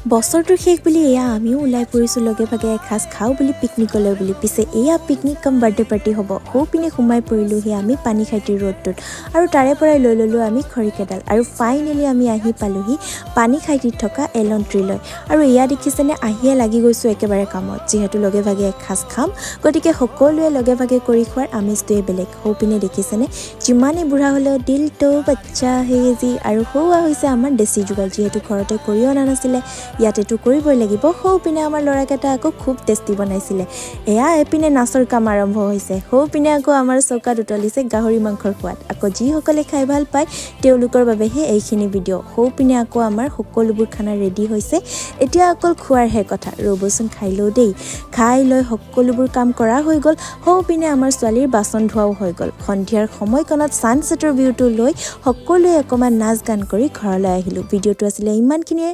বছৰটোৰ শেষ বুলি এয়া আমিও ওলাই পৰিছোঁ লগে ভাগে এসাঁজ খাওঁ বুলি পিকনিকলৈ বুলি। পিছে এয়া পিকনিক কাম বাৰ্থডে পাৰ্টি হ'ব। সৌপিনে সোমাই পৰিলোঁহি আমি পানীখাইটিৰ ৰোডটোত আৰু তাৰে পৰাই লৈ ল'লোঁ আমি খৰিকেইডাল আৰু ফাইনেলি আমি আহি পালোঁহি পানীখাইটিত থকা এলন ট্ৰীলৈ। আৰু এয়া দেখিছেনে, আহিয়ে লাগি গৈছোঁ একেবাৰে কামত, যিহেতু লগে ভাগে এসাঁজ খাম, গতিকে সকলোৱে লগে ভাগে কৰি খোৱাৰ আমেজটোৱে বেলেগ। সৌপিনে দেখিছেনে, যিমানেই বুঢ়া হ'লেও দিল তো বাচ্চা হেজি। আৰু সৌৱা হৈছে আমাৰ দেশী যোগাৰ, যিহেতু ঘৰতে কৰি অনা নাছিলে, ইয়াতেতো কৰিবই লাগিব। সৌপিনে আমাৰ ল'ৰাকেইটা আকৌ খুব টেষ্টি বনাইছিলে। এয়া এপিনে নাচৰ কাম আৰম্ভ হৈছে, সৌপিনে আকৌ আমাৰ চৌকাত উতলিছে গাহৰি মাংসৰ সোৱাদ। আকৌ যিসকলে খাই ভাল পায় তেওঁলোকৰ বাবেহে এইখিনি ভিডিঅ'। সৌপিনে আকৌ আমাৰ সকলোবোৰ খানা ৰেডি হৈছে, এতিয়া অকল খোৱাৰহে কথা। ৰ'বচোন খাই লওঁ দেই। খাই লৈ সকলোবোৰ কাম কৰা হৈ গ'ল। সৌপিনে আমাৰ ছোৱালীৰ বাচন ধোৱাও হৈ গ'ল। সন্ধিয়াৰ সময়কণত ছানছেটৰ ভিউটো লৈ সকলোৱে অকণমান নাচ গান কৰি ঘৰলৈ আহিলোঁ। ভিডিঅ'টো আছিলে ইমানখিনিয়ে।